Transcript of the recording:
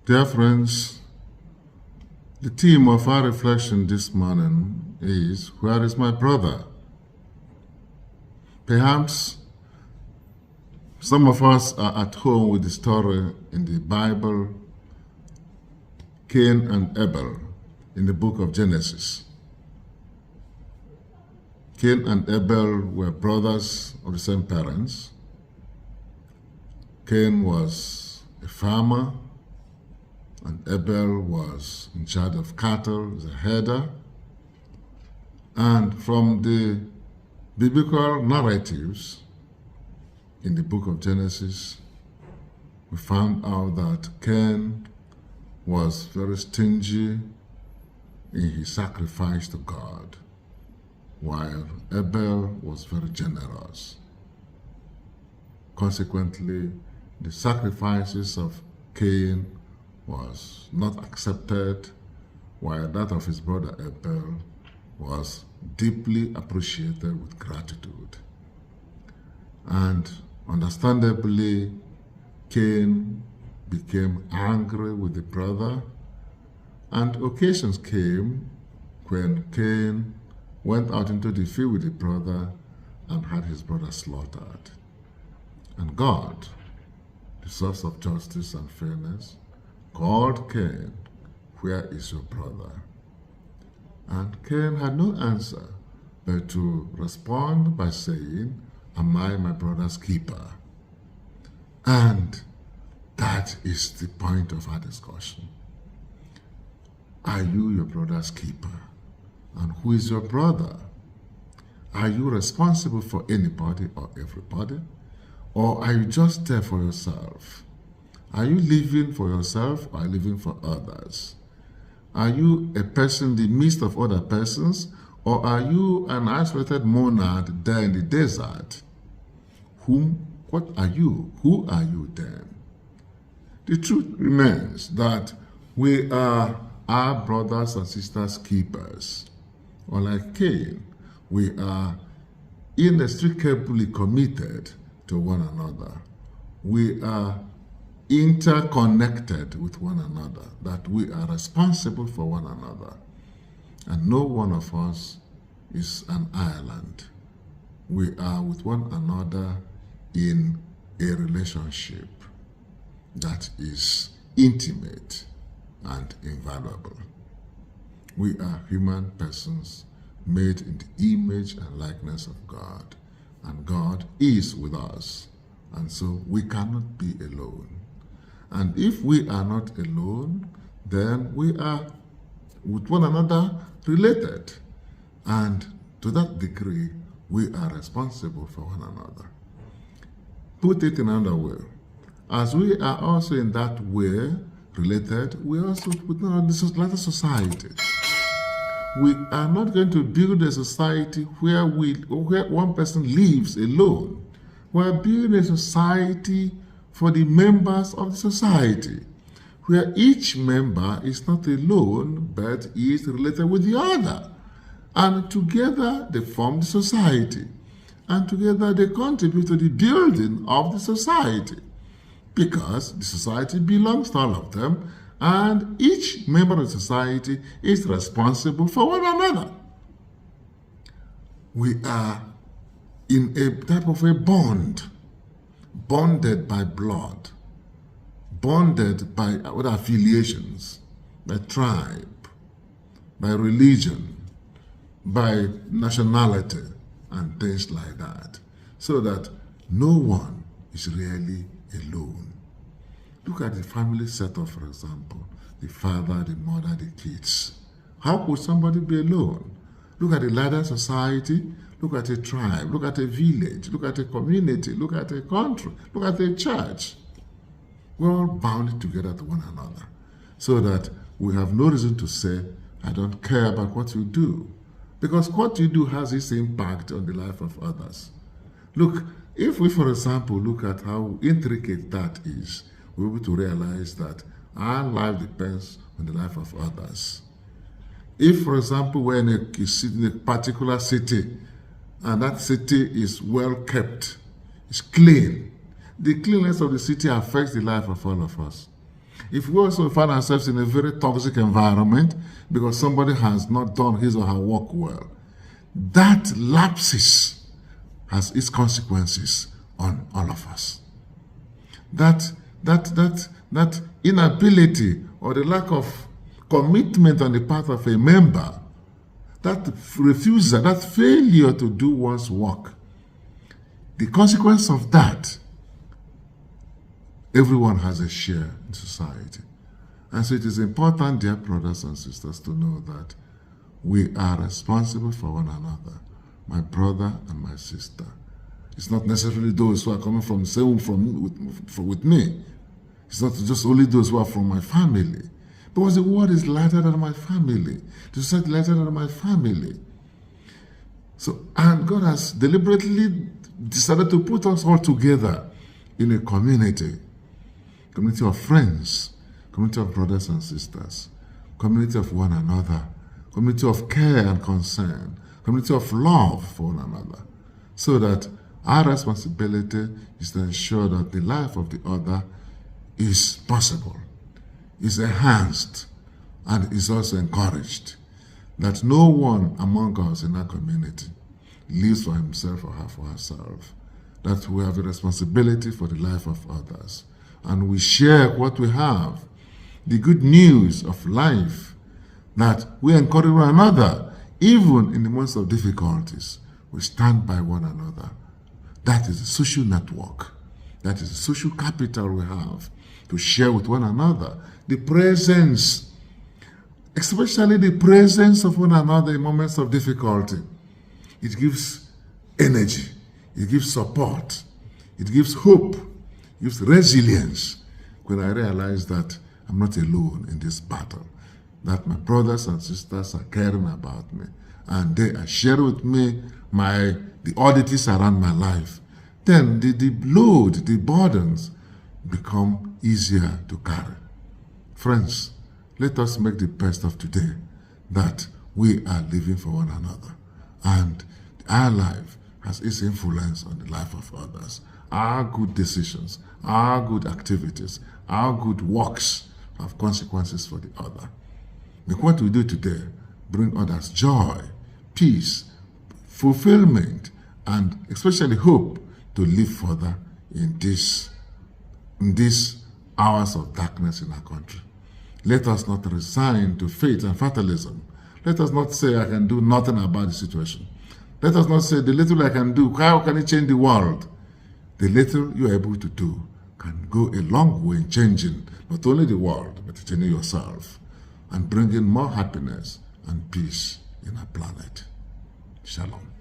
Dear friends, the theme of our reflection this morning is, where is my brother? Perhaps some of us are at home with the story in the Bible, Cain and Abel, in the book of Genesis. Cain and Abel were brothers of the same parents. Cain was a farmer, and Abel was in charge of cattle, as a herder. And from the biblical narratives in the book of Genesis, we found out that Cain was very stingy in his sacrifice to God, while Abel was very generous. Consequently, the sacrifices of Cain was not accepted, while that of his brother Abel was deeply appreciated with gratitude. And understandably, Cain became angry with the brother, and occasions came when Cain went out into the field with the brother and had his brother slaughtered. And God, the source of justice and fairness, called Cain, "Where is your brother?" And Cain had no answer but to respond by saying, "Am I my brother's keeper?" And that is the point of our discussion. Are you your brother's keeper? And who is your brother? Are you responsible for anybody or everybody? Or are you just there for yourself? Are you living for yourself or are you living for others? Are you a person in the midst of other persons, or are you an isolated monad there in the desert? What are you? Who are you then? The truth remains that we are our brothers and sisters' keepers. Unlike Cain, we are inextricably committed to one another. We are interconnected with one another, that we are responsible for one another. And no one of us is an island. We are with one another in a relationship that is intimate and invaluable. We are human persons made in the image and likeness of God, and God is with us, and so we cannot be alone. And if we are not alone, then we are with one another related, and to that degree, we are responsible for one another. Put it in another way, as we are also in that way related, we are also with another society. We are not going to build a society where one person lives alone. We are building a society for the members of the society, where each member is not alone, but is related with the other. And together they form the society. And together they contribute to the building of the society, because the society belongs to all of them, and each member of the society is responsible for one another. We are in a type of a bond, bonded by blood, bonded by other affiliations, by tribe, by religion, by nationality, and things like that, so that no one is really alone. Look at the family setup, for example, the father, the mother, the kids. How could somebody be alone? Look at the larger society, look at a tribe, look at a village, look at a community, look at a country, look at a church. We're all bound together to one another, so that we have no reason to say, "I don't care about what you do," because what you do has its impact on the life of others. Look, if we, for example, look at how intricate that is, we're able to realize that our life depends on the life of others. If, for example, we're in a particular city, and that city is well kept, it's clean, the cleanliness of the city affects the life of all of us. If we also find ourselves in a very toxic environment because somebody has not done his or her work well, that lapses has its consequences on all of us. That inability or the lack of commitment on the part of a member, that refusal, that failure to do one's work, the consequence of that, everyone has a share in society. And so it is important, dear brothers and sisters, to know that we are responsible for one another, my brother and my sister. It's not necessarily those who are coming from the same with me. It's not just only those who are from my family. Because the world is lighter than my family. The society lighter than my family. So, and God has deliberately decided to put us all together in a community of friends, community of brothers and sisters, community of one another, community of care and concern, community of love for one another, so that our responsibility is to ensure that the life of the other is possible, is enhanced, and is also encouraged, that no one among us in our community lives for himself or her for herself, that we have a responsibility for the life of others, and we share what we have, the good news of life, that we encourage one another, even in the moments of difficulties, we stand by one another. That is the social network. That is the social capital we have to share with one another. The presence, especially the presence of one another in moments of difficulty. It gives energy. It gives support. It gives hope. It gives resilience. When I realize that I'm not alone in this battle, that my brothers and sisters are caring about me, and they are sharing with me the oddities around my life, then the load, the burdens become easier to carry. Friends, let us make the best of today, that we are living for one another, and our life has its influence on the life of others. Our good decisions, our good activities, our good works have consequences for the other. Make what we do today bring others joy, peace, fulfillment, and especially hope to live further in these hours of darkness in our country. Let us not resign to fate and fatalism. Let us not say, I can do nothing about the situation. Let us not say, the little I can do, how can it change the world? The little you are able to do can go a long way in changing not only the world, but changing yourself and bringing more happiness and peace in our planet. Shalom.